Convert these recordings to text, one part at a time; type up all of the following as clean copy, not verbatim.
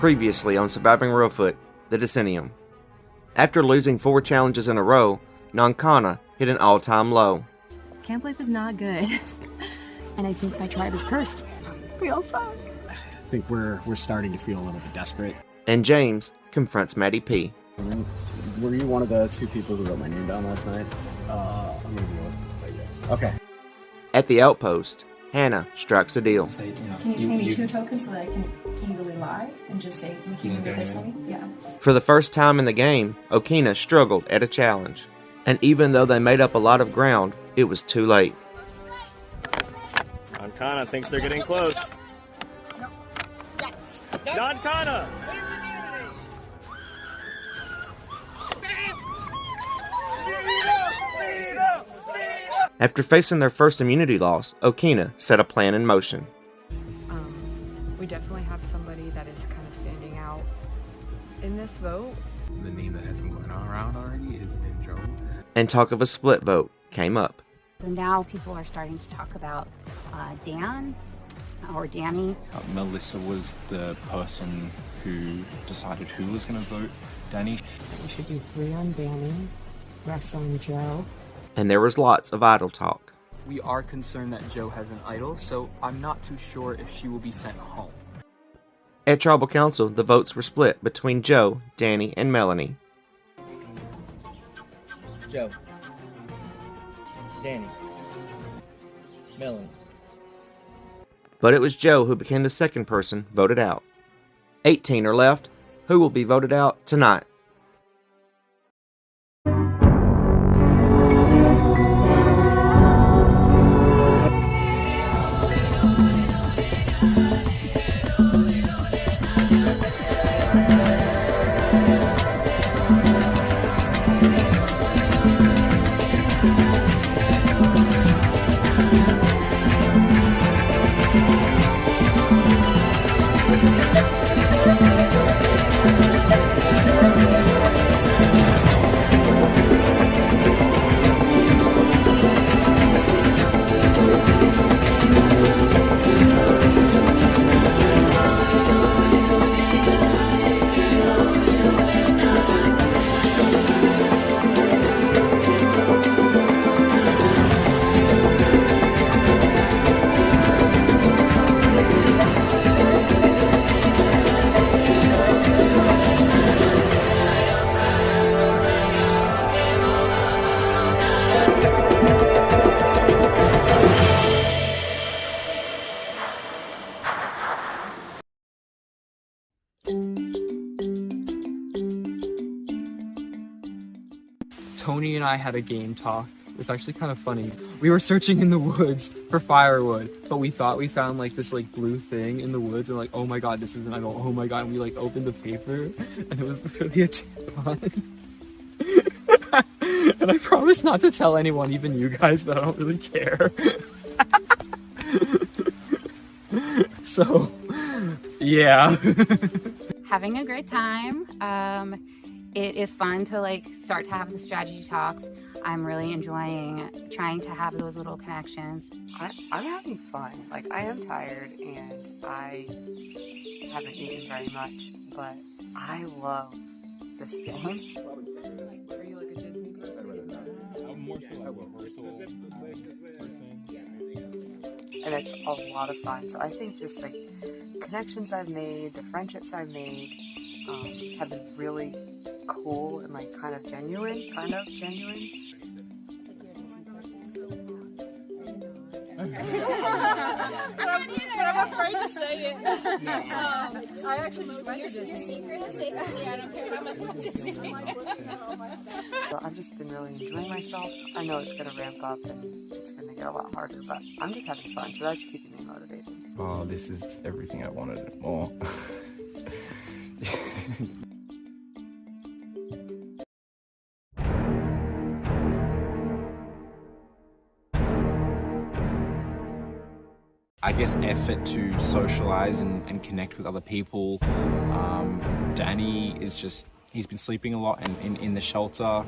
previously on Surviving Reelfoot, the Decennium. After losing 4 challenges in a row, Nankana hit an all-time low. Camp life is not good. And I think my tribe is cursed. We all suck. I think we're starting to feel a little bit desperate. And James confronts Maddie P. Were you one of the 2 people who wrote my name down last night? I'm gonna be honest and say yes. Okay. At the outpost, Hannah strikes a deal. Can you pay me 2 tokens so that I can easily lie and just say, keep me with this one? Yeah. For the first time in the game, Okina struggled at a challenge. And even though they made up a lot of ground, it was too late. Nankana thinks they're getting close. Nankana! After facing their first immunity loss, Okina set a plan in motion. We definitely have somebody that is kind of standing out in this vote. The name that has been going around already is Joe. And talk of a split vote came up. So now people are starting to talk about Dan or Danny. Melissa was the person who decided who was going to vote Danny. We should do 3 on Danny, rest on Joe. And there was lots of idle talk. We are concerned that Joe has an idol, so I'm not too sure if she will be sent home. At Tribal Council, the votes were split between Joe, Danny, and Melanie. Joe. Danny. Melanie. But it was Joe who became the second person voted out. 18 are left, who will be voted out tonight. Tony and I had a game talk. It was actually kind of funny. We were searching in the woods for firewood, but we thought we found like this like blue thing in the woods, and like, oh my god, this is an idol. Oh my god, and we like opened the paper, and it was literally a tampon. And I promise not to tell anyone, even you guys, but I don't really care. So, yeah. Having a great time. It is fun to like start to have the strategy talks. I'm really enjoying trying to have those little connections. I'm having fun. Like, I am tired and I haven't eaten very much, but I love this game. Are you like a Disney person? I'm more so a rehearsal person. And it's a lot of fun. So I think just like connections I've made, the friendships I've made, have been really cool and like kind of genuine. But I'm afraid to say it. I actually just went to Disney. Secret is safe with me. I don't care how much about Disney. So I've just been really enjoying myself. I know it's gonna ramp up and it's gonna get a lot harder, but I'm just having fun, so that's keeping me motivated. Oh, this is everything I wanted and more. I guess effort to socialize and connect with other people. Danny is just, he's been sleeping a lot in the shelter.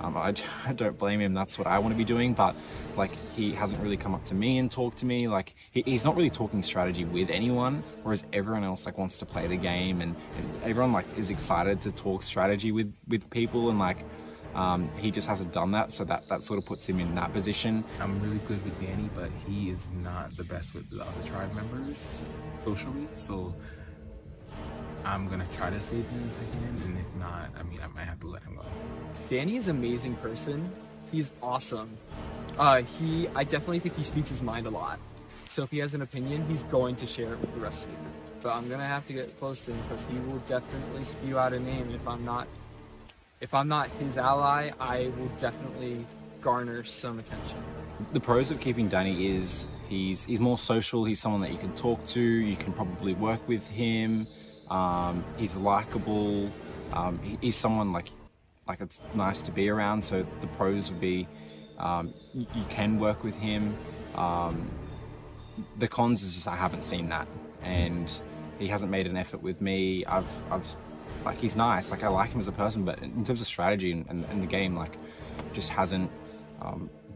I don't blame him, that's what I want to be doing, but like he hasn't really come up to me and talked to me. Like he's not really talking strategy with anyone, whereas everyone else like wants to play the game, and everyone like is excited to talk strategy with people, and like he just hasn't done that, so that sort of puts him in that position. I'm really good with Danny, but he is not the best with the other tribe members socially, so I'm gonna try to save him if I can, and if not, I mean, I might have to let him go. Danny is an amazing person. He's awesome. I definitely think he speaks his mind a lot. So if he has an opinion, he's going to share it with the rest of you. But I'm gonna have to get close to him because he will definitely spew out a name. If I'm not his ally, I will definitely garner some attention. The pros of keeping Danny is he's more social. He's someone that you can talk to. You can probably work with him. He's likable. He's someone like it's nice to be around. So the pros would be you can work with him. The cons is just I haven't seen that, and he hasn't made an effort with me. I've like, he's nice, like I like him as a person, but in terms of strategy and the game, like just hasn't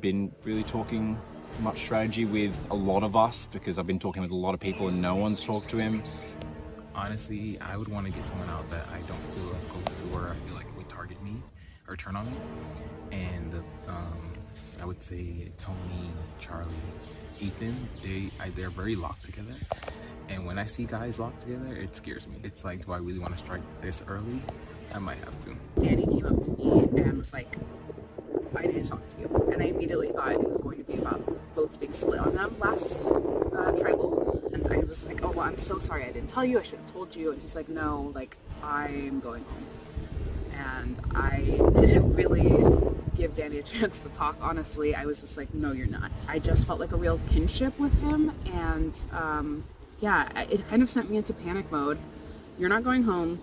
been really talking much strategy with a lot of us, because I've been talking with a lot of people and no one's talked to him. Honestly, I would want to get someone out that I don't feel as close to, where I feel like would target me or turn on me. And I would say Tony, Charlie, Ethan, they're very locked together. And when I see guys locked together, it scares me. It's like, do I really want to strike this early? I might have to. Danny came up to me and was like, I need to talk to you. And I immediately thought it was going to be about votes being split on them last tribal. And I was like, oh, well, I'm so sorry I didn't tell you. I should have told you. And he's like, no, like, I'm going home. And I didn't really give Danny a chance to talk, honestly. I was just like, no, you're not. I just felt like a real kinship with him. And yeah, it kind of sent me into panic mode. You're not going home.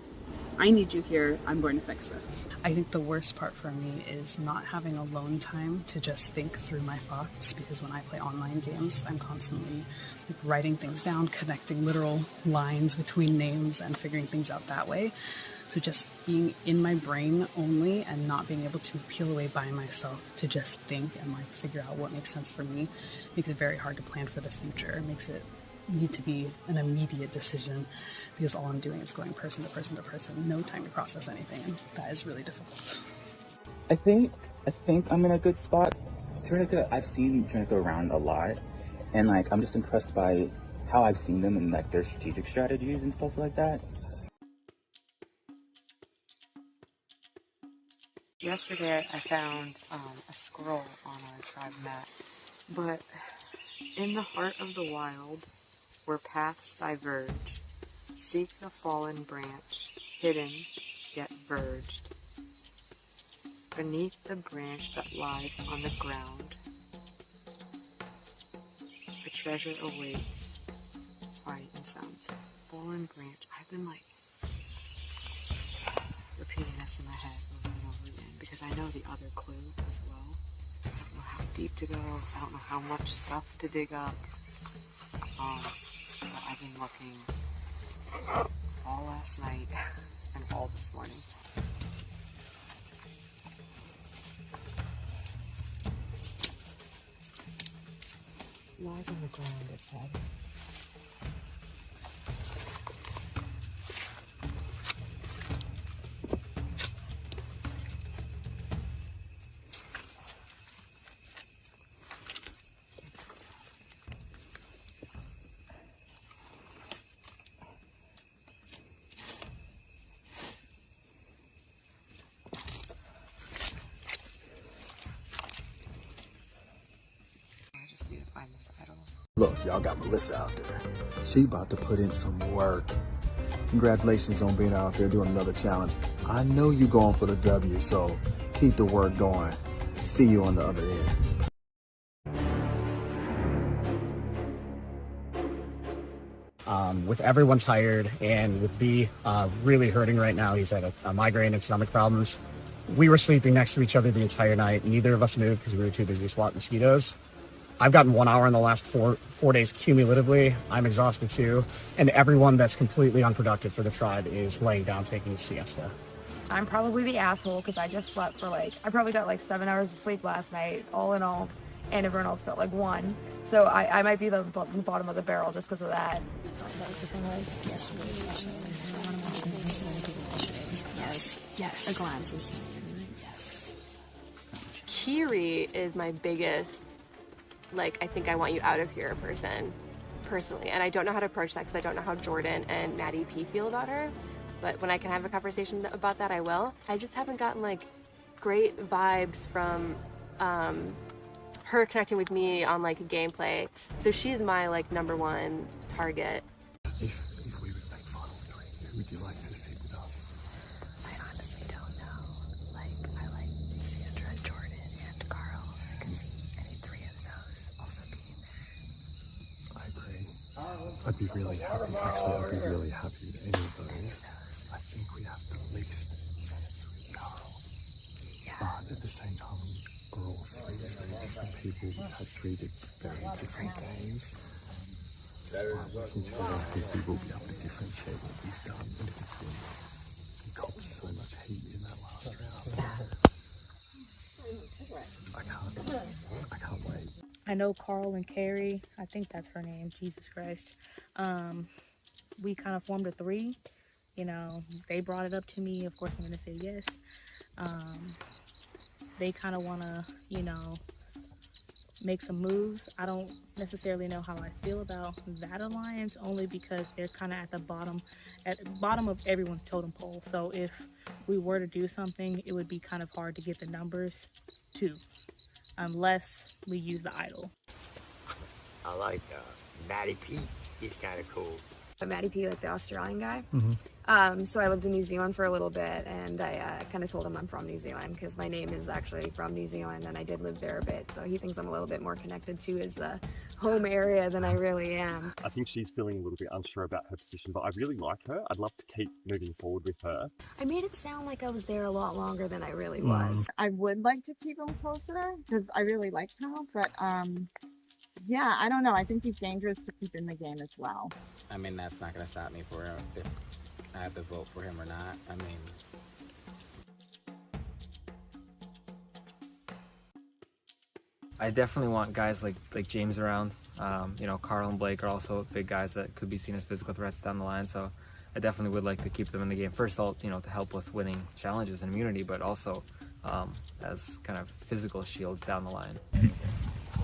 I need you here. I'm going to fix this. I think the worst part for me is not having alone time to just think through my thoughts, because when I play online games, I'm constantly like writing things down, connecting literal lines between names and figuring things out that way. So just being in my brain only and not being able to peel away by myself to just think and like figure out what makes sense for me makes it very hard to plan for the future. It makes it need to be an immediate decision, because all I'm doing is going person to person to person, no time to process anything, and that is really difficult. I think I'm in a good spot. Trinita, I've seen Trinita around a lot, and like I'm just impressed by how I've seen them and like their strategic strategies and stuff like that. Yesterday I found a scroll on our tribe map, but in the heart of the wild, where paths diverge, seek the fallen branch, hidden yet verged. Beneath the branch that lies on the ground, the treasure awaits. Quiet and sound. Fallen branch. I've been like repeating this in my head over and over again because I know the other clue as well. I don't know how deep to go. I don't know how much stuff to dig up. But I've been looking all last night and all this morning. Lies on the ground, it said. Look, y'all got Melissa out there. She about to put in some work. Congratulations on being out there doing another challenge. I know you're going for the W, so keep the work going. See you on the other end. With everyone tired and with B really hurting right now, he's had a migraine and stomach problems. We were sleeping next to each other the entire night. Neither of us moved because we were too busy swatting mosquitoes. I've gotten 1 hour in the last four days cumulatively. I'm exhausted too. And everyone that's completely unproductive for the tribe is laying down taking a siesta. I'm probably the asshole because I just slept for I probably got 7 hours of sleep last night, all in all. and everyone else got like 1. So I might be the bottom of the barrel just because of that. Yes. A glance was. Kiri is my biggest, like, I think I want you out of here person, personally. And I don't know how to approach that because I don't know how Jordan and Maddie P feel about her. But when I can have a conversation about that, I will. I just haven't gotten, like, great vibes from her connecting with me on, like, gameplay. So she's my, like, #1 target. If we were to make final 3, who would you like to sit with us? I honestly don't know. Like, I like Sandra, Jordan, and Carl. I could see any 3 of those also being there. I agree. I'd be really happy. Actually, I'd be really happy with any of those. I think we have the least minutes with Carl. Yeah. But at the same time, we're all 3 very different people. We've had 3 very different games. Despite working together, I think we will be able to differentiate what we've done individually. We copped so much heat in that last round. I can't wait. I know Carl and Carrie, I think that's her name, Jesus Christ. We kind of formed a 3. You know, they brought it up to me. Of course, I'm going to say yes. They kind of want to, you know, make some moves. I don't necessarily know how I feel about that alliance, only because they're kind of at the bottom of everyone's totem pole. So if we were to do something, it would be kind of hard to get the numbers too, unless we use the idol. I like Matty P. He's kind of cool. Matty P, like the Australian guy. Mm-hmm. So I lived in New Zealand for a little bit, and I kind of told him I'm from New Zealand because my name is actually from New Zealand, and I did live there a bit. So he thinks I'm a little bit more connected to his home area than I really am. I think she's feeling a little bit unsure about her position, but I really like her. I'd love to keep moving forward with her. I made it sound like I was there a lot longer than I really was. I would like to keep him closer because I really like Kyle, but yeah, I don't know. I think he's dangerous to keep in the game as well. I mean, that's not going to stop me for if I have to vote for him or not. I mean, I definitely want guys like James around. You know, Carl and Blake are also big guys that could be seen as physical threats down the line. So I definitely would like to keep them in the game. First of all, you know, to help with winning challenges and immunity, but also as kind of physical shields down the line.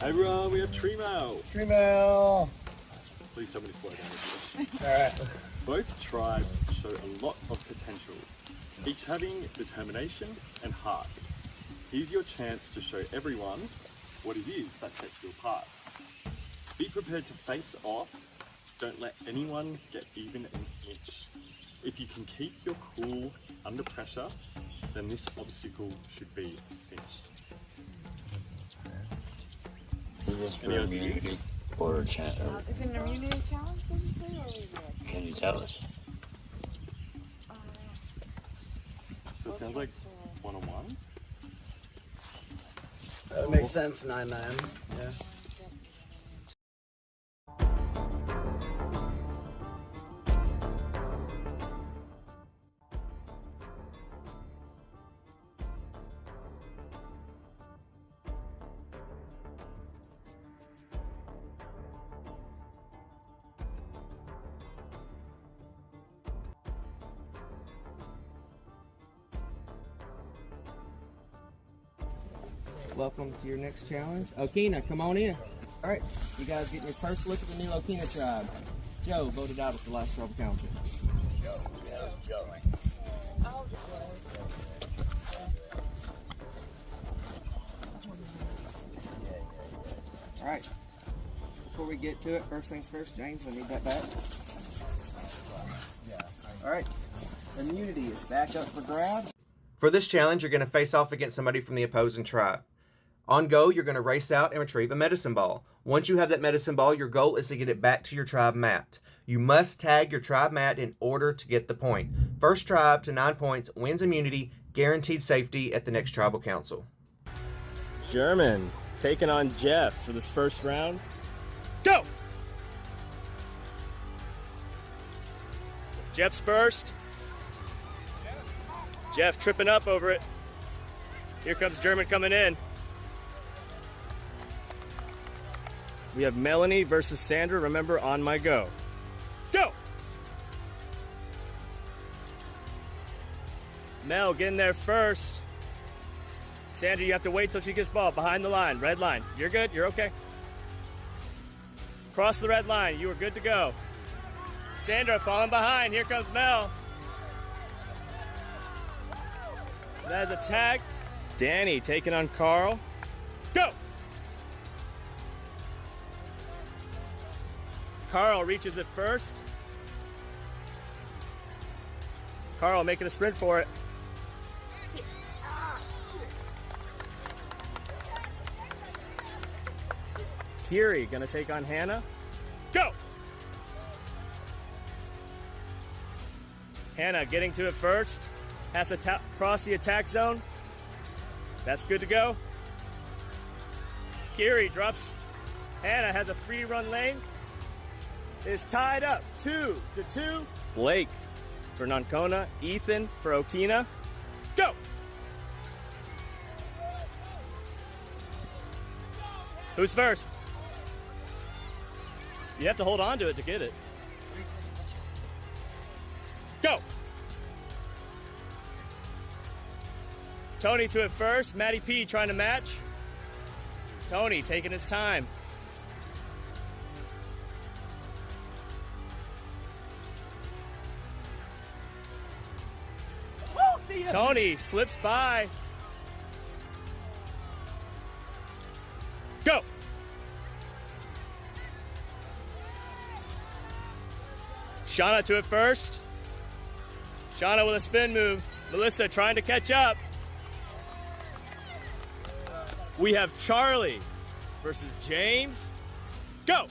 Hey everyone, we have Tremail. Tremail! Please tell me to slow down. Alright. Both tribes show a lot of potential, each having determination and heart. Here's your chance to show everyone what it is that sets you apart. Be prepared to face off. Don't let anyone get even an inch. If you can keep your cool under pressure, then this obstacle should be a cinch. Is this for Any immunity ideas? or a chance? Is it an immunity challenge? Can you tell us? So it sounds like one-on-ones. That makes sense, 9-9. Yeah. Welcome to your next challenge. Okina, come on in. All right, you guys getting your first look at the new Okina tribe. Joe voted out at the last Tribal Council. Joe. All right, before we get to it, first things first, James, I need that back. All right, immunity is back up for grabs. For this challenge, you're going to face off against somebody from the opposing tribe. On go, you're going to race out and retrieve a medicine ball. Once you have that medicine ball, your goal is to get it back to your tribe mat. You must tag your tribe mat in order to get the point. First tribe to 9 points wins immunity, guaranteed safety at the next Tribal Council. German taking on Jeff for this first round. Go! Jeff's first. Jeff tripping up over it. Here comes German coming in. We have Melanie versus Sandra. Remember, on my go. Go! Mel, get in there first. Sandra, you have to wait till she gets the ball. Behind the line, red line. You're good, you're okay. Cross the red line, you are good to go. Sandra falling behind, here comes Mel. That is a tag. Danny taking on Carl. Go! Carl reaches it first. Carl making a sprint for it. Kiri gonna take on Hannah. Go! Hannah getting to it first. Has to cross the attack zone. That's good to go. Kiri drops. Hannah has a free run lane. Is tied up 2-2. Blake for Noncona. Ethan for Okina. Go! Who's first? You have to hold on to it to get it. Go! Tony to it first. Matty P trying to match. Tony taking his time. Tony slips by. Go! Shauna to it first. Shauna with a spin move. Melissa trying to catch up. We have Charlie versus James. Go!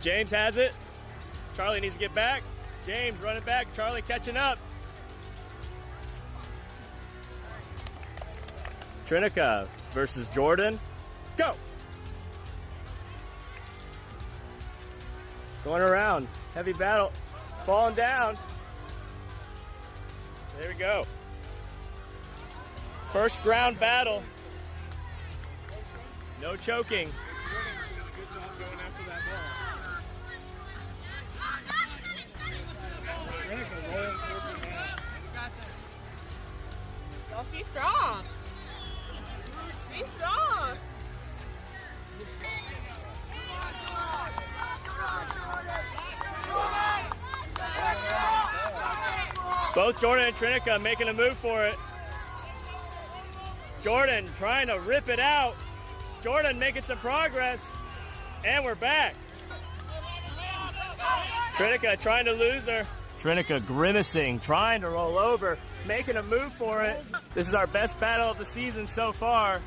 James has it. Charlie needs to get back. James running back. Charlie catching up. Trinica versus Jordan. Go! Going around. Heavy battle. Falling down. There we go. First ground battle. No choking. Y'all, she's strong. She's strong. Both Jordan and Trinica making a move for it. Jordan trying to rip it out. Jordan making some progress. And we're back. Trinica trying to lose her. Trinica grimacing, trying to roll over, making a move for it. This is our best battle of the season so far.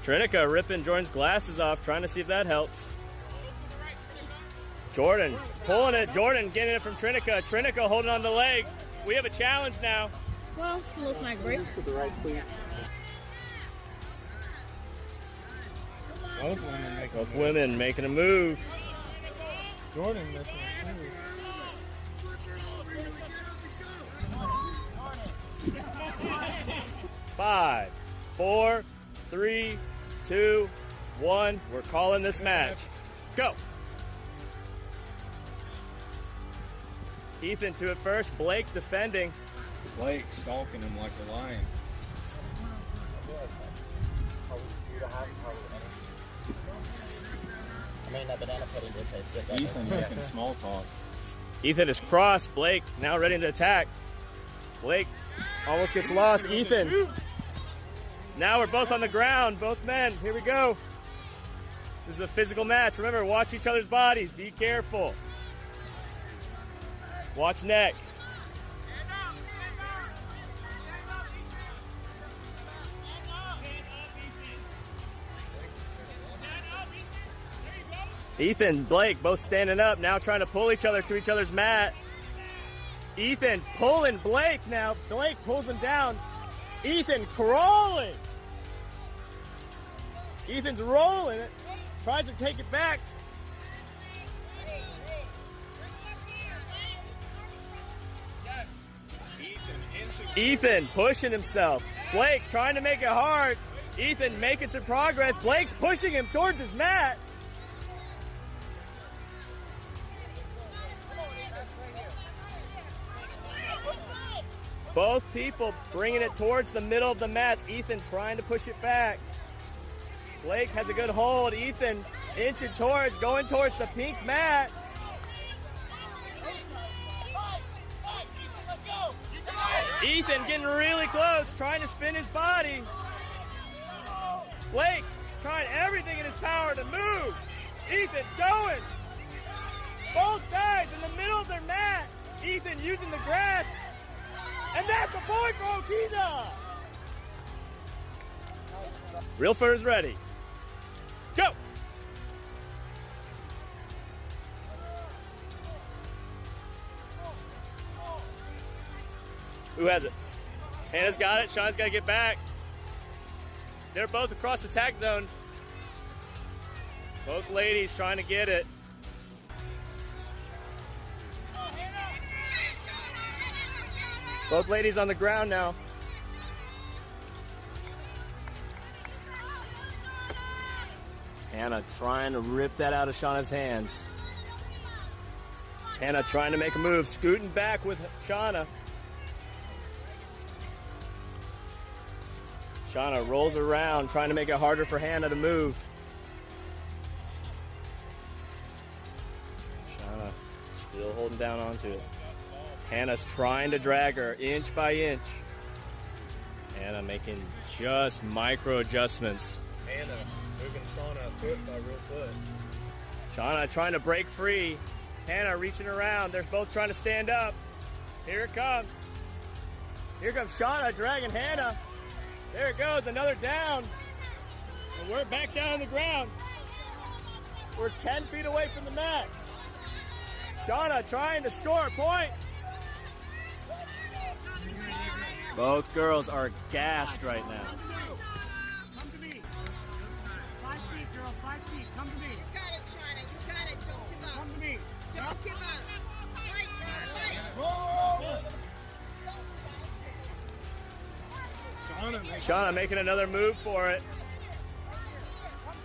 Trinica ripping Jordan's glasses off, trying to see if that helps. Jordan pulling it. Jordan getting it from Trinica. Trinica holding on the legs. We have a challenge now. Well, it's a little snack break. Both women making a move. Jordan missing. 5, 4, 3, 2, 1. We're calling this match. Go. Ethan to it first. Blake defending. Blake stalking him like a lion. I mean, that banana pudding did taste good. Ethan making small talk. Ethan is crossed. Blake now ready to attack. Blake almost gets lost. Ethan. Now we're both on the ground, both men. Here we go. This is a physical match. Remember, watch each other's bodies. Be careful. Watch neck. Ethan, Blake, both standing up, now trying to pull each other to each other's mat. Ethan pulling Blake now. Blake pulls him down. Ethan crawling. Ethan's rolling it. Tries to take it back. Ethan pushing himself. Blake trying to make it hard. Ethan making some progress. Blake's pushing him towards his mat. Both people bringing it towards the middle of the mats. Ethan trying to push it back. Blake has a good hold. Ethan inching towards, going towards the pink mat. Ethan getting really close, trying to spin his body. Blake trying everything in his power to move. Ethan's going. Both guys in the middle of their mat. Ethan using the grass. And that's a point for Okina. Real footer's ready. Go. Who has it? Hannah's got it. Sean's got to get back. They're both across the tack zone. Both ladies trying to get it. Both ladies on the ground now. Hannah trying to rip that out of Shauna's hands. Hannah trying to make a move, scooting back with Shauna. Shauna rolls around, trying to make it harder for Hannah to move. Shauna still holding down onto it. Hannah's trying to drag her inch by inch. Hannah making just micro adjustments. Hannah moving Shauna foot by real foot. Shauna trying to break free. Hannah reaching around. They're both trying to stand up. Here it comes. Here comes Shauna dragging Hannah. There it goes, another down. And we're back down on the ground. We're 10 feet away from the mat. Shauna trying to score a point. Both girls are gassed right now. Come to me. 5 feet, girl. 5 feet. Come to me. You got it, Shauna. You got it. Don't give up. Come to me. Don't give up. Fight, fight. Shauna making another move for it.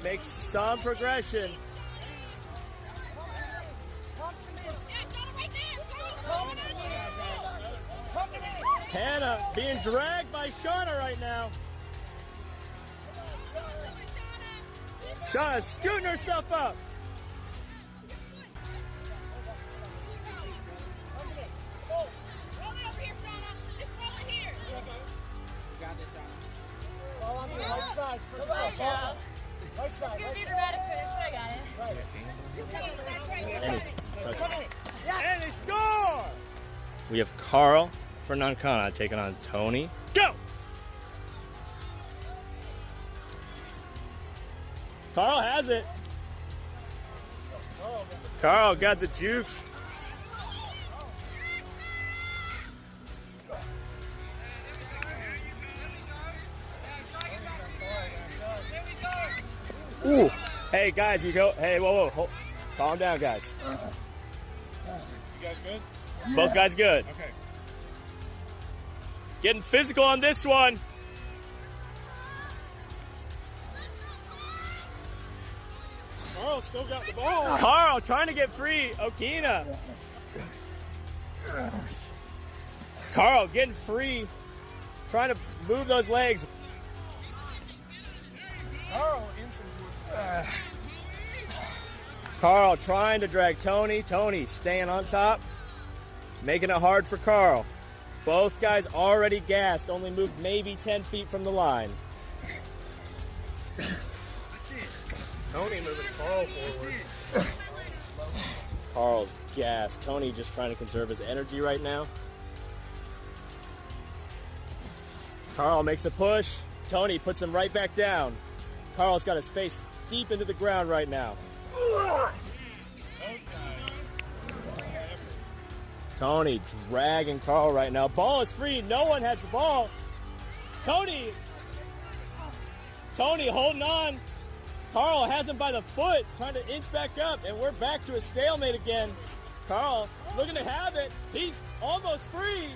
Makes some progression. Hannah being dragged by Shauna right now. Shauna scooting herself up. Right side. You're gonna be dramatic finish, but I got it. And they score! We have Carl for Nankana taking on Tony. Go! Carl has it. Carl got the jukes. Ooh. Hey guys, you go. Hey, whoa. Calm down, guys. You guys good? Both guys good. Okay. Getting physical on this one. Carl still got the ball. Carl trying to get free. Okina. Carl getting free. Trying to move those legs. Carl inching towards Carl trying to drag Tony. Tony staying on top. Making it hard for Carl. Both guys already gassed. Only moved maybe 10 feet from the line. Tony moving Carl forward. Carl's gassed. Tony just trying to conserve his energy right now. Carl makes a push. Tony puts him right back down. Carl's got his face deep into the ground right now. Tony dragging Carl right now. Ball is free. No one has the ball. Tony holding on. Carl has him by the foot, trying to inch back up, and we're back to a stalemate again. Carl looking to have it. He's almost free.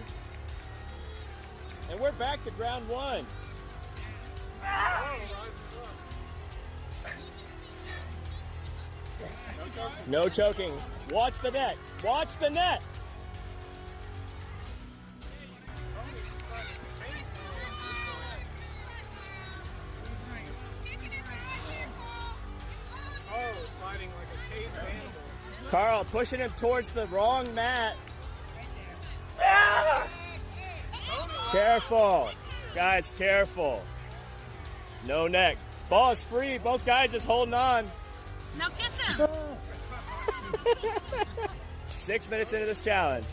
And we're back to ground one. No choking. Watch the net. Watch the net. Carl pushing him towards the wrong mat. Careful. Guys, careful. No neck. Ball is free. Both guys just holding on. Now kiss him. 6 minutes into this challenge.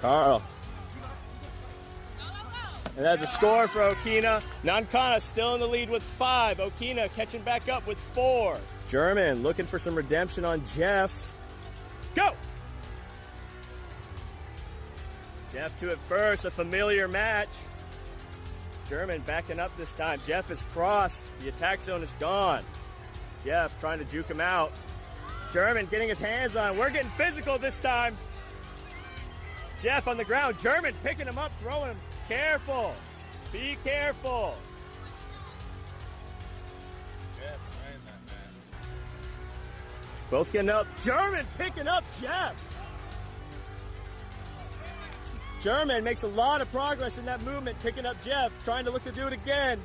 Carl. And that's a score for Okina. Nankana still in the lead with 5. Okina catching back up with 4. German looking for some redemption on Jeff. Go! Jeff to it first, a familiar match. German backing up this time. Jeff is crossed. The attack zone is gone. Jeff trying to juke him out. German getting his hands on. We're getting physical this time. Jeff on the ground. German picking him up, throwing him. Careful. Be careful. Both getting up. German picking up Jeff. German makes a lot of progress in that movement, picking up Jeff, trying to look to do it again.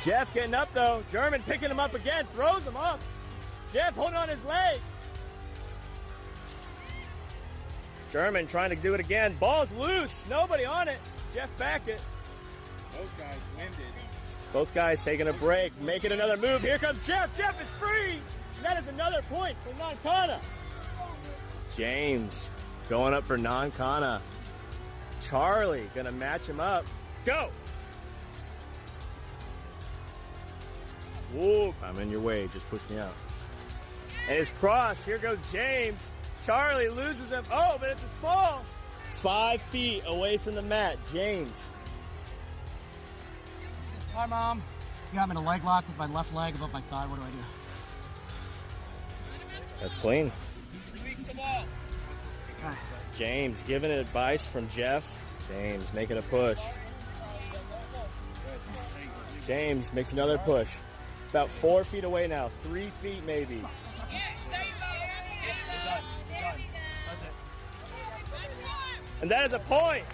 Jeff getting up though. German picking him up again, throws him up. Jeff holding on his leg. German trying to do it again. Ball's loose. Nobody on it. Jeff back it. Both guys winded. Both guys taking a break, making another move. Here comes Jeff. Jeff is free. And that is another point for Nankana. James going up for Nankana. Charlie gonna match him up. Go. Whoa, I'm in your way. Just push me out. And it's crossed. Here goes James. Charlie loses him. Oh, but it's a small. 5 feet away from the mat. James. Hi, Mom. You got me in a leg lock with my left leg above my thigh. What do I do? That's clean. James giving advice from Jeff. James making a push. James makes another push. About 4 feet away now. 3 feet maybe. And that is a point.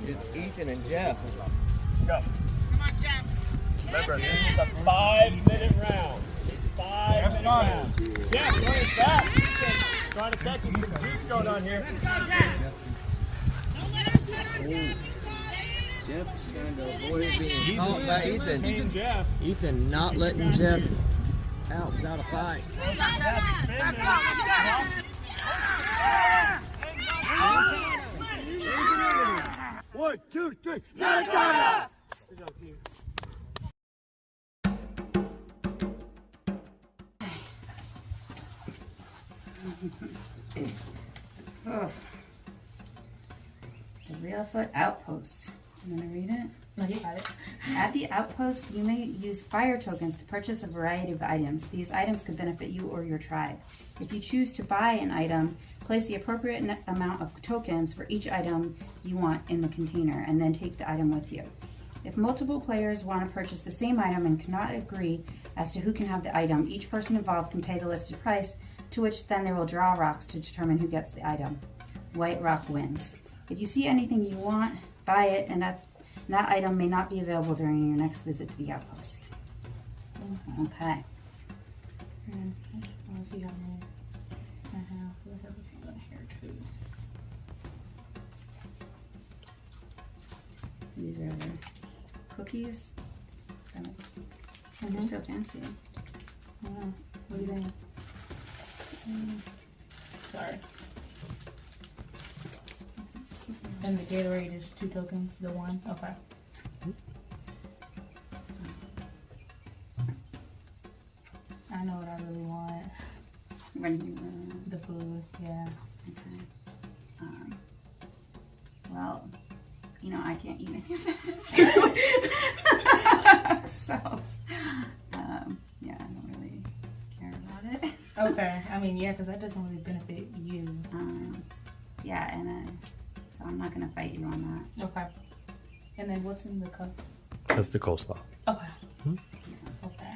It's Ethan and Jeff. Go. Come on, Jeff. Remember, this is a 5-minute round. 5-minute round. Jeff, going back. Trying to catch him. Some juice going on here. Let's go, Jeff. Jeff's trying to avoid being caught by Ethan. Jeff. Ethan not letting Jeff out without a fight. One, two, three. The Reelfoot Outpost. I'm going to read it. No, you got it. At the outpost, you may use fire tokens to purchase a variety of items. These items could benefit you or your tribe. If you choose to buy an item, place the appropriate amount of tokens for each item you want in the container, and then take the item with you. If multiple players want to purchase the same item and cannot agree as to who can have the item, each person involved can pay the listed price, to which then they will draw rocks to determine who gets the item. White rock wins. If you see anything you want, buy it, and that item may not be available during your next visit to the outpost. Okay. Let's see how many I have. Let's have a here too. These are the cookies. They're so fancy. What do you think? Sorry. And the Gatorade is 2 tokens, the one? Okay. I know what I really want. What do you want? The food, yeah. Okay. Well, you know, I can't eat any of that. So, yeah, I don't really care about it. Okay. Okay. I mean, yeah, because that doesn't really benefit you. Yeah, and so I'm not gonna fight you on that. Okay. And then what's in the cup? That's the coleslaw. Okay. Hmm? Okay.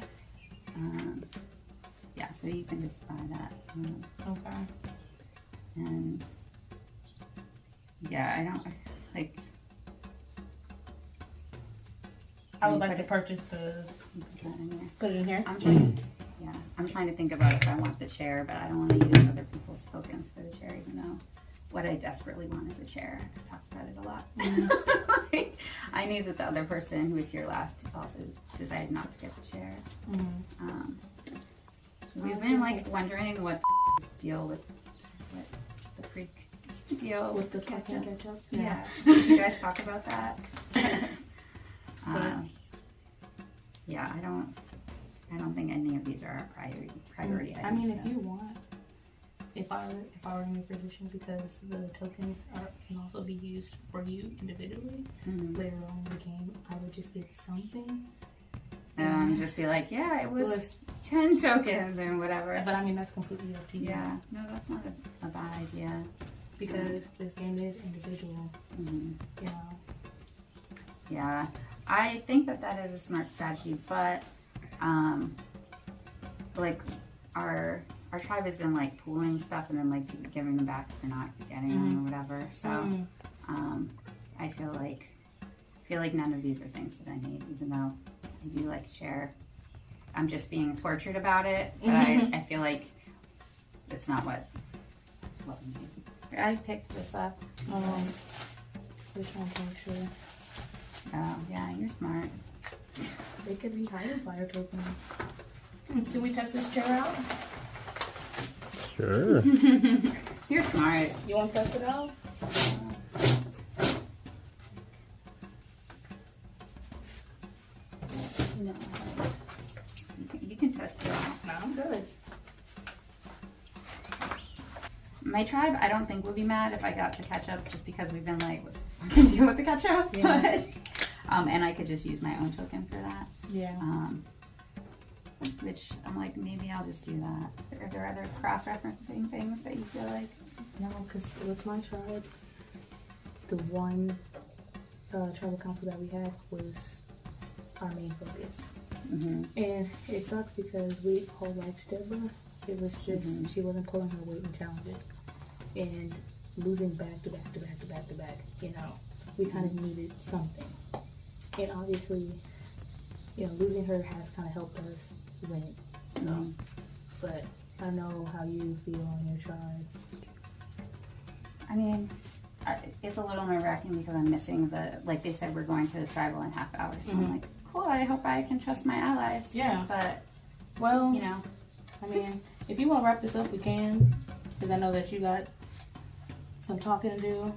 Yeah, so you can just buy that. Okay. And yeah, I don't like. I would like to purchase the. Put it in here. I'm trying. Yeah, I'm trying to think about if I want the chair, but I don't want to use other people's tokens for the chair, even though what I desperately want is a chair. I've talked about it a lot. I knew that the other person who was here last also decided not to get the chair. We've been like wondering what the deal with the freak deal with the fucking ketchup. Yeah. Did you guys talk about that? Yeah, I don't think any of these are our priority items. I mean, so. if you want, if I were in your position, because the tokens can also be used for you individually later on in the game, I would just get something. Just be like, yeah, it was 10 tokens and whatever. But I mean, that's completely up to you. Yeah, no, that's not a bad idea. Because this game is individual. You know. Yeah, I think that is a smart strategy, but like our tribe has been like pooling stuff and then like giving them back if they're not getting them or whatever. So I feel like none of these are things that I need, even though I do like share. I'm just being tortured about it, but I feel like it's not what we need. I picked this up. Which one to make sure? Oh yeah, you're smart. They could be higher fire tokens. Can we test this chair out? Sure. You're smart. You want to test it out? No. You can test it out. No, I'm good. My tribe, I don't think would be mad if I got the ketchup, just because we've been like, what's the deal with the ketchup? Yeah. But, and I could just use my own token for that. Yeah. Which I'm like, maybe I'll just do that. Are there other cross-referencing things that you feel like? No, because with my tribe, the one tribal council that we had was our main focus. And it sucks because we all liked Deborah. It was just, she wasn't pulling her weight in challenges. And losing back to back to back to back to back, you know, we kind of needed something. And obviously, you know, losing her has kind of helped us win. But I don't know how you feel on your tribe. I mean, it's a little nerve-wracking because I'm missing like they said, we're going to the tribal in half hour. So I'm like, cool, I hope I can trust my allies. Yeah. But, well, you know. I mean, if you want to wrap this up, we can. Because I know that you got some talking to do.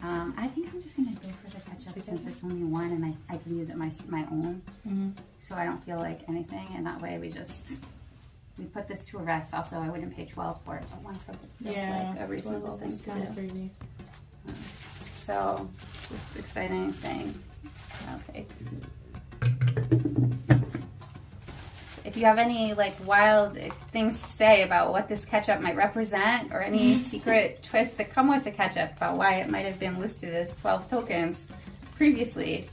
I think I'm just going to go for the ketchup since it's only one and I can use it my own. So I don't feel like anything. And that way we put this to a rest. Also, I wouldn't pay 12 for it, but one token feels like a reasonable thing to do. Crazy. So, this exciting thing I'll take. If you have any like wild things to say about what this ketchup might represent or any secret twists that come with the ketchup about why it might have been listed as 12 tokens previously,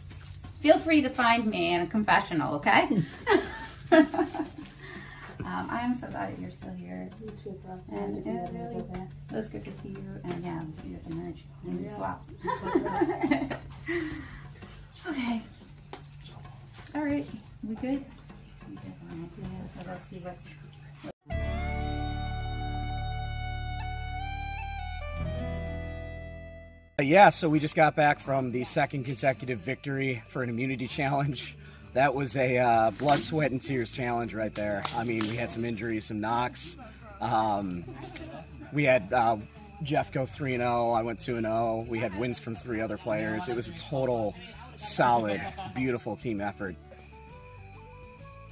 feel free to find me in a confessional, okay? I am so glad that you're still here. You too, bro. And it was good to see you. And yeah, we'll see you at the merge. And swap. Okay. All right. We good? So let's see what's... Yeah, so we just got back from the second consecutive victory for an immunity challenge. That was a blood, sweat, and tears challenge right there. I mean, we had some injuries, some knocks. We had Jeff go 3-0. I went 2-0. We had wins from 3 other players. It was a total solid, beautiful team effort.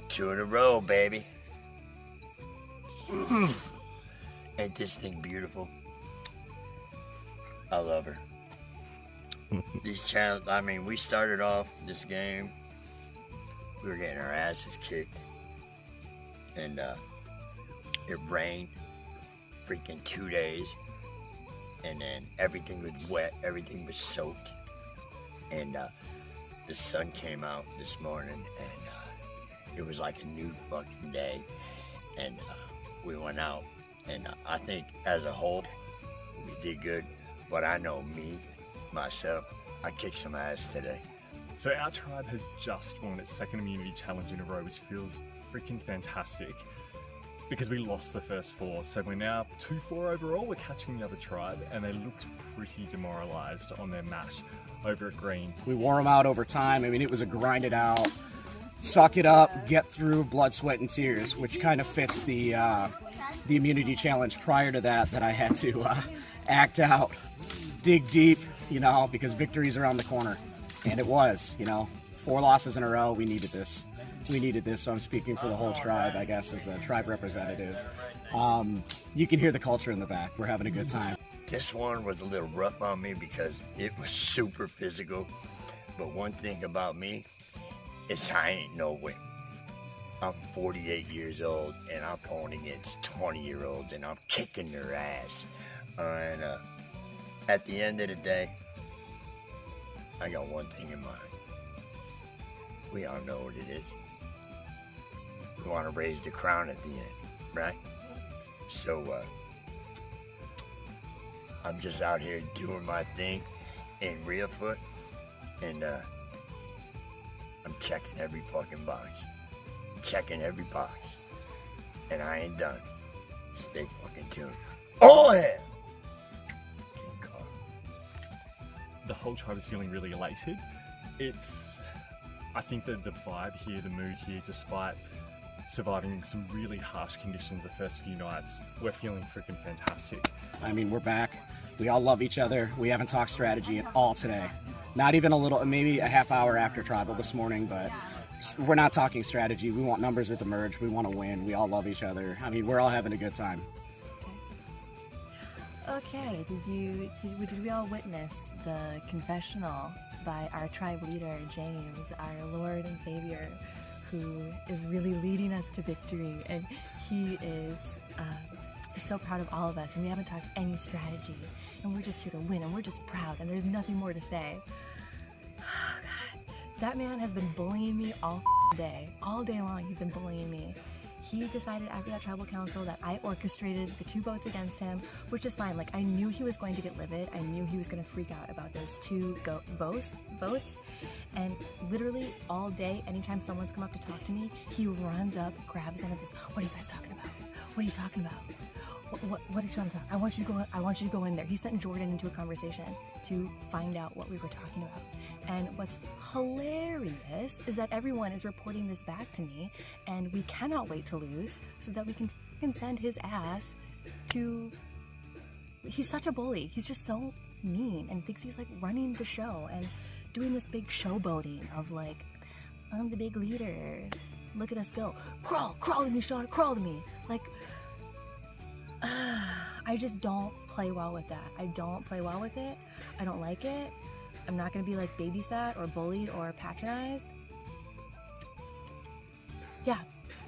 2 in a row, baby. Ain't this thing beautiful? I love her. These challenges, I mean, we started off this game, we were getting our asses kicked. And It rained freaking 2 days, and then everything was wet, everything was soaked, and the sun came out this morning, and it was like a new fucking day, and we went out, and I think as a whole, we did good, but I know me, myself, I kicked some ass today. So our tribe has just won its second immunity challenge in a row, which feels freaking fantastic because we lost the first 4. So we're now 2-4 overall. We're catching the other tribe, and they looked pretty demoralized on their match over at Green. We wore them out over time. I mean, it was a grind it out, suck it up, get through blood, sweat, and tears, which kind of fits the immunity challenge prior to that I had to act out, dig deep, you know, because victory's around the corner. And it was, you know, 4 losses in a row. We needed this. We needed this. So I'm speaking for the whole tribe, I guess, as the tribe representative. You can hear the culture in the back. We're having a good time. This one was a little rough on me because it was super physical. But one thing about me is I ain't no wimp. I'm 48 years old and I'm going against 20-year-olds and I'm kicking their ass. And at the end of the day, I got one thing in mind. We all know what it is. We want to raise the crown at the end, right? So I'm just out here doing my thing in rear foot, and I'm checking every fucking box. Checking every box. And I ain't done. Stay fucking tuned. Oh, hell! The whole tribe is feeling really elated. I think that the vibe here, the mood here, despite surviving some really harsh conditions the first few nights, we're feeling freaking fantastic. I mean, we're back. We all love each other. We haven't talked strategy at all today. Not even a little, maybe a half hour after tribal this morning, but we're not talking strategy. We want numbers at the merge. We want to win. We all love each other. I mean, we're all having a good time. Okay, did we all witness the confessional by our tribe leader, James, our Lord and Savior, who is really leading us to victory, and he is so proud of all of us, and we haven't talked any strategy, and we're just here to win, and we're just proud, and there's nothing more to say. Oh, God. That man has been bullying me all day long. He's been bullying me. He decided after that tribal council that I orchestrated the 2 votes against him, which is fine. Like, I knew he was going to get livid. I knew he was going to freak out about those 2 votes. And literally all day, anytime someone's come up to talk to me, he runs up, grabs him and says, "What are you guys talking about? What are you talking about? What are you trying to talk? I want you to go in there." He sent Jordan into a conversation to find out what we were talking about. And what's hilarious is that everyone is reporting this back to me, and we cannot wait to lose so that we can send his ass to... He's such a bully. He's just so mean and thinks he's like running the show and doing this big showboating of like, "I'm the big leader. Look at us go. Crawl to me, Sean, crawl to me." Like, I just don't play well with that. I don't play well with it. I don't like it. I'm not going to be like babysat or bullied or patronized. Yeah.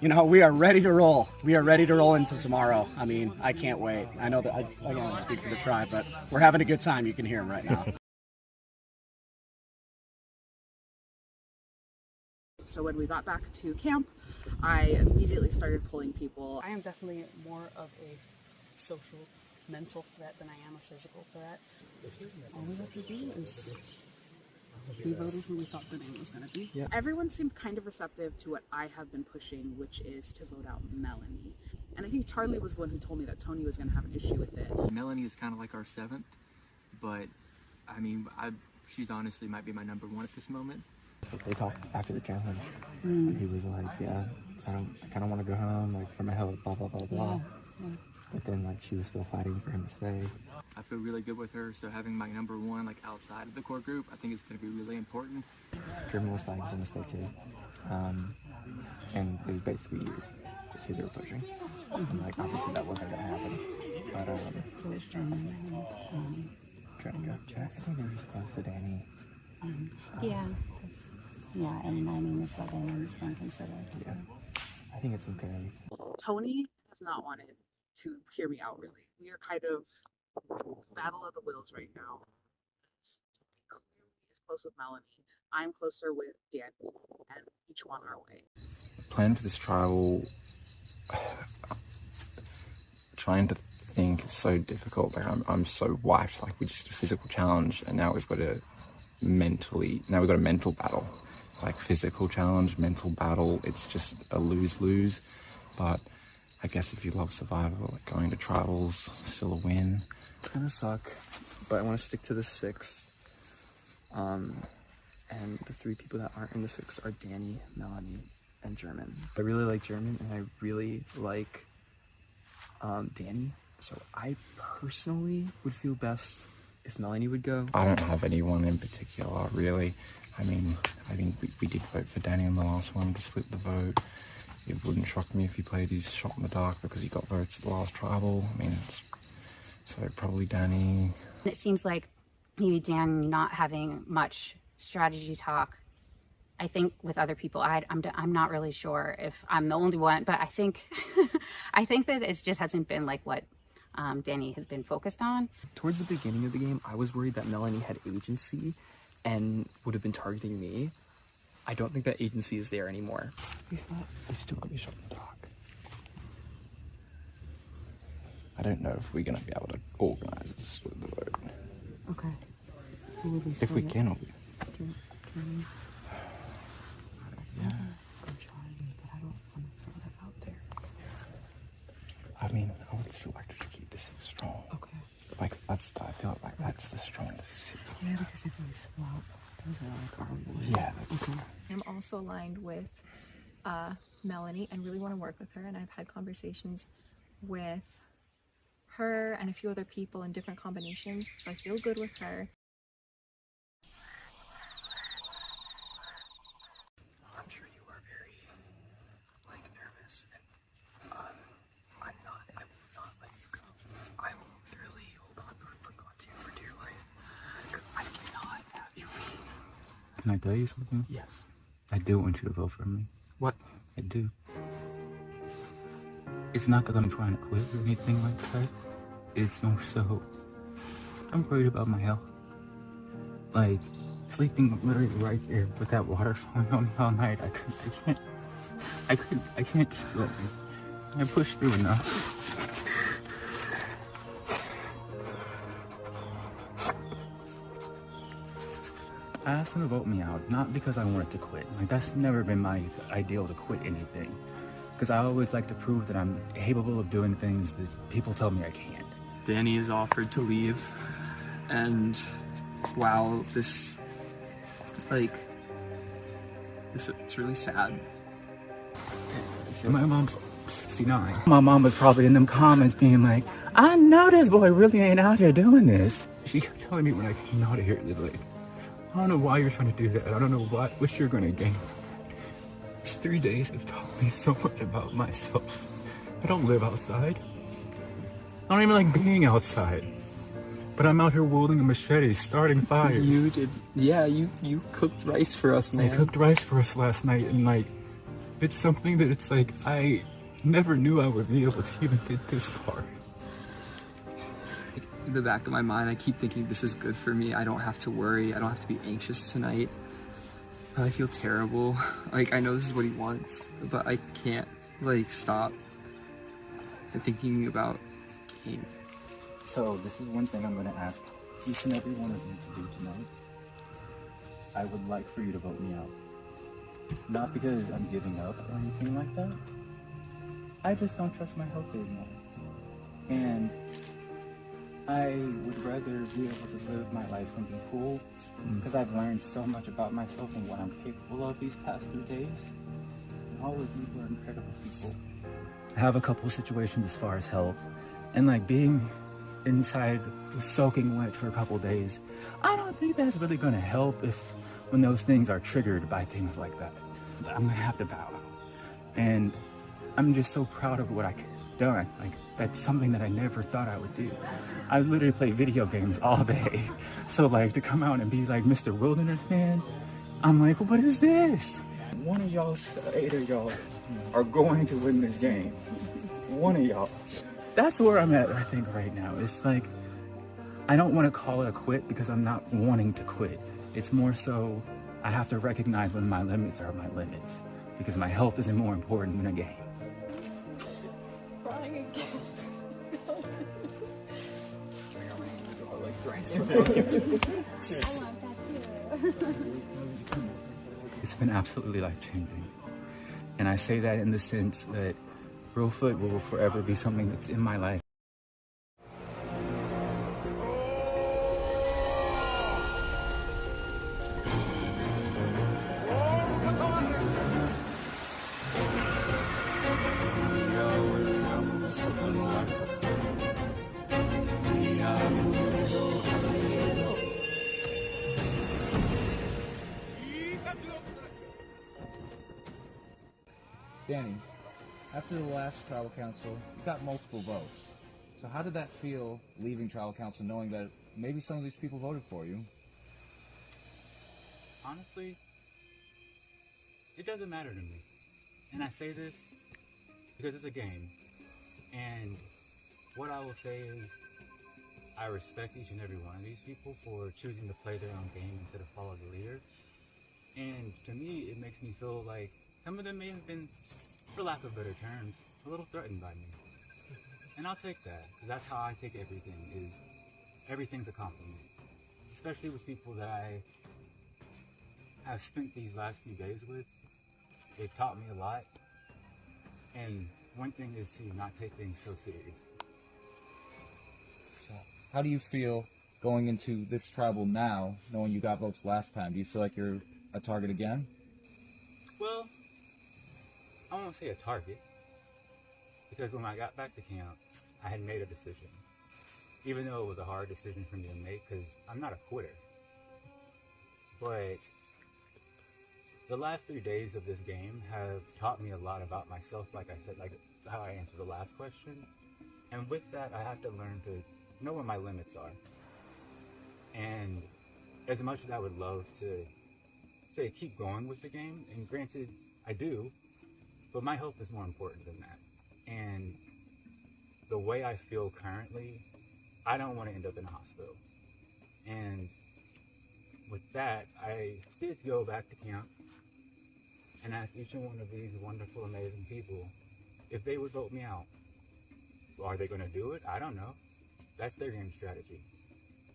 You know, we are ready to roll. We are ready to roll into tomorrow. I mean, I can't wait. I know that I don't speak for the tribe, but we're having a good time. You can hear him right now. So when we got back to camp, I immediately started pulling people. I am definitely more of a social, mental threat than I am a physical threat. All we have to do is we voted who we thought the name was going to be. Yeah. Everyone seemed kind of receptive to what I have been pushing, which is to vote out Melanie. And I think Charlie was the one who told me that Tony was going to have an issue with it. Melanie is kind of like our 7th, but I mean, she's honestly might be my number 1 at this moment. They talked after the challenge, and he was like, "Yeah, I kind of want to go home, like for my health, blah blah blah blah." Yeah. But then like she was still fighting for him to stay. I feel really good with her, so having my number 1 like outside of the core group, I think it's going to be really important. German was fighting for him to stay too, and it was basically you who they were pushing. And like obviously that wasn't going to happen, but So it's German. trying to go check. I think they were just close to Danny. Yeah. Yeah, and I mean, it's what anyone's been considered. So. I think it's okay. Tony has has not wanted to hear me out really. We are kind of battle of the wills right now. Clearly is close with Melanie. I'm closer with Danny, and each one our way. Plan for this trial, trying to think is so difficult. Like I'm so wiped. Like we just did a physical challenge, and now we've got a mental battle. Like physical challenge, mental battle. It's just a lose-lose. But I guess if you love survival, like going to trials, still a win. It's gonna suck, but I want to stick to the 6. And the 3 people that aren't in the 6 are Danny, Melanie, and German. I really like German, and I really like Danny. So I personally would feel best if Melanie would go. I don't have anyone in particular, really. I mean, we did vote for Danny in the last one to split the vote. It wouldn't shock me if he played his shot in the dark because he got votes at the last tribal. I mean, so probably Danny. It seems like maybe Danny not having much strategy talk. I think with other people, I'm not really sure if I'm the only one, but I think I think that it just hasn't been like what Danny has been focused on. Towards the beginning of the game, I was worried that Melanie had agency and would have been targeting me. I don't think that agency is there anymore. He's still got me shot in the dark. I don't know if we're going to be able to organise a split the vote. Okay. If we can, Yeah. Go Charlie, but I don't want to throw that out there. I mean, I would still like to keep this strong. Okay. Like, I feel like that's the strongest 6. Yeah, because if we swap, those are like our boys. Yeah, that's okay. I'm also aligned with Melanie and really want to work with her, and I've had conversations with her and a few other people in different combinations, so I feel good with her. I'm sure you are very, nervous, and I will not let you go. I will literally hold on to you for dear life. I cannot have you leave. Can I tell you something? Yes. I do want you to vote for me. What? I do. It's not because I'm trying to quit or anything like that. It's more so, I'm worried about my health. Like, sleeping literally right here with that water falling on me all night, I can't keep going. I pushed through enough. I asked him to vote me out, not because I wanted to quit. Like, that's never been my ideal to quit anything. Because I always like to prove that I'm capable of doing things that people tell me I can't. Danny has offered to leave, and wow, it's really sad. My mom's 69. My mom was probably in them comments being like, I know this boy really ain't out here doing this. She kept telling me when I came out of here, like, I don't know why you're trying to do that. I don't know what you're gonna gain. These 3 days have taught me so much about myself. I don't live outside. I don't even like being outside. But I'm out here wielding a machete, starting fires. You did, yeah, you cooked rice for us, man. They cooked rice for us last night, and like, it's something that it's like, I never knew I would be able to even get this far. In the back of my mind, I keep thinking this is good for me. I don't have to worry. I don't have to be anxious tonight. But I feel terrible. Like, I know this is what he wants, but I can't, like, stop thinking about Kane. So this is one thing I'm going to ask each and every one of you to do tonight. I would like for you to vote me out. Not because I'm giving up or anything like that. I just don't trust my health anymore. And I would rather be able to live my life and be cool, because I've learned so much about myself and what I'm capable of these past 3 days. And all of you are incredible people. I have a couple of situations as far as health, and like being inside soaking wet for a couple of days, I don't think that's really going to help when those things are triggered by things like that. I'm going to have to bow out. And I'm just so proud of what I've done. Like, that's something that I never thought I would do. I literally play video games all day. So like, to come out and be like Mr. Wilderness Man, I'm like, what is this? One of y'all, 8 of y'all, are going to win this game. one of y'all. That's where I'm at, I think, right now. It's like, I don't want to call it a quit because I'm not wanting to quit. It's more so I have to recognize when my limits are my limits because my health is more important than a game. Crying again. It's been absolutely life-changing. And I say that in the sense that Reelfoot will forever be something that's in my life. Danny, after the last tribal council, you got multiple votes. So how did that feel leaving tribal council knowing that maybe some of these people voted for you? Honestly, it doesn't matter to me. And I say this because it's a game. And what I will say is I respect each and every one of these people for choosing to play their own game instead of follow the leader. And to me, it makes me feel like some of them may have been, for lack of better terms, a little threatened by me. And I'll take that, because that's how I take everything, is everything's a compliment. Especially with people that I have spent these last few days with. They've taught me a lot. And one thing is to not take things so serious. How do you feel going into this tribal now, knowing you got votes last time? Do you feel like you're a target again? Well, I won't say a target, because when I got back to camp, I had made a decision. Even though it was a hard decision for me to make, because I'm not a quitter. But the last 3 days of this game have taught me a lot about myself, like I said, like how I answered the last question. And with that, I have to learn to know where my limits are. And as much as I would love to say keep going with the game, and granted, I do, but my health is more important than that. And the way I feel currently, I don't want to end up in a hospital. And with that, I did go back to camp and ask each and one of these wonderful, amazing people if they would vote me out. Are they going to do it? I don't know. That's their game strategy.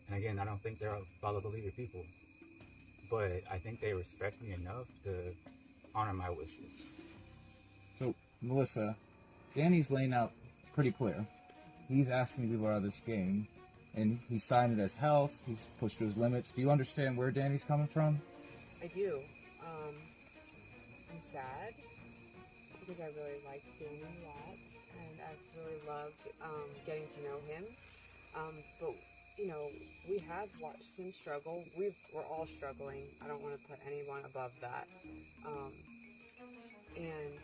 And again, I don't think they're follow the leader people. But I think they respect me enough to honor my wishes. So, Melissa, Danny's laying out pretty clear. He's asking people out of this game, and he's signed it as health, he's pushed to his limits. Do you understand where Danny's coming from? I do. I'm sad because I really like Danny a lot, and I've really loved getting to know him. But you know, we have watched him struggle. We're all struggling. I don't want to put anyone above that. And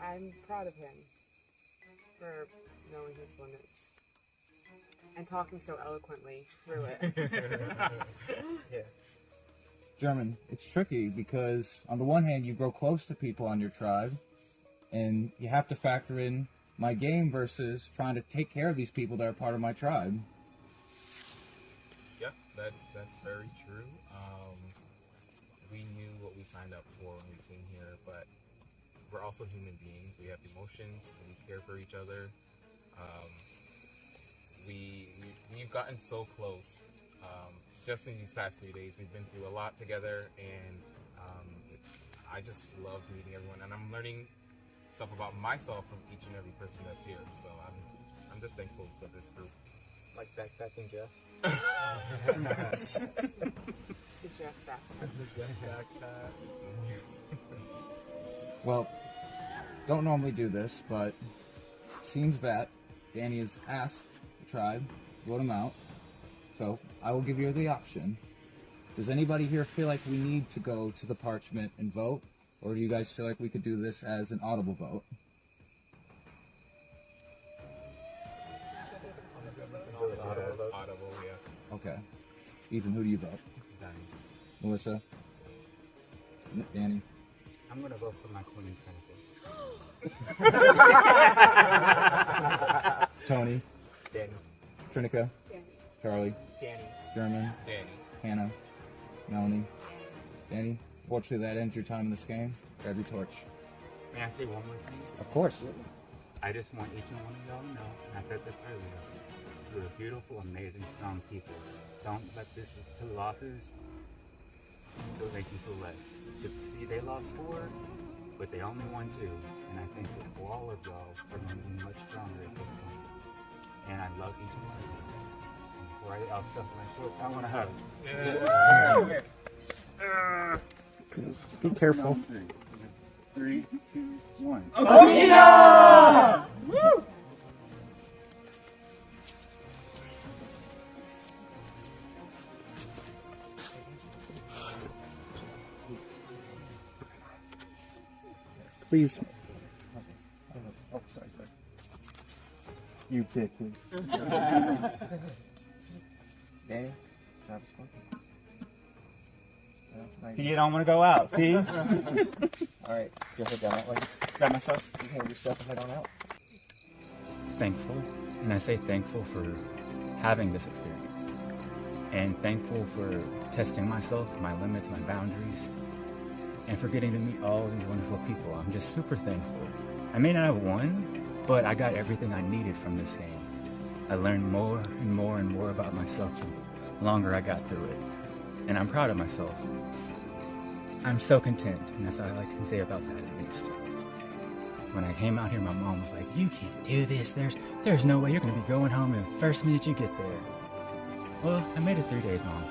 I'm proud of him for knowing his limits and talking so eloquently through it. Yeah. German, it's tricky because on the one hand, you grow close to people on your tribe, and you have to factor in my game versus trying to take care of these people that are part of my tribe. Yeah, that's very true. We knew what we signed up for when we came here, but we're also human beings. We have emotions. We care for each other. We've gotten so close. Just in these past 3 days, we've been through a lot together, and I just love meeting everyone, and I'm learning stuff about myself from each and every person that's here. So I'm just thankful for this group. Like backpacking Jeff. The Jeff backpack. Well, don't normally do this, but seems that Danny has asked the tribe to vote him out. So I will give you the option. Does anybody here feel like we need to go to the parchment and vote? Or do you guys feel like we could do this as an audible vote? Audible, yes. Okay. Ethan, who do you vote? Danny. Melissa? Danny? I'm going to vote for my queen tentacle. Tony. Danny. Trinica. Danny. Charlie. Danny. German. Danny. Hannah. Melanie. Danny. Fortunately, that ends your time in this game. Grab your torch. May I say one more thing? Of course. I just want each and one of y'all to know, and I said this earlier, you're beautiful, amazing, strong people. Don't let this two losses will make you feel less. Just see, they lost 4, but they only won 2, and I think that all of y'all are going to be much stronger at this point. And I love each and one of you. And before I'll stuff my shorts, I want to hug. Be careful. 3, 2, 1. Okina! Woo! Please. Oh, sorry. You pick, please. Danny, Travis, See, you don't want to go out, see? Alright, go ahead down that way. Grab myself. You hand yourself and head on out. Thankful, and I say thankful for having this experience. And thankful for testing myself, my limits, my boundaries, and for getting to meet all these wonderful people. I'm just super thankful. I may not have won, but I got everything I needed from this game. I learned more and more and more about myself the longer I got through it. And I'm proud of myself. I'm so content, and that's all I can say about that at least. When I came out here, my mom was like, you can't do this, there's no way you're gonna be going home in the first minute you get there. Well, I made it 3 days, Mom.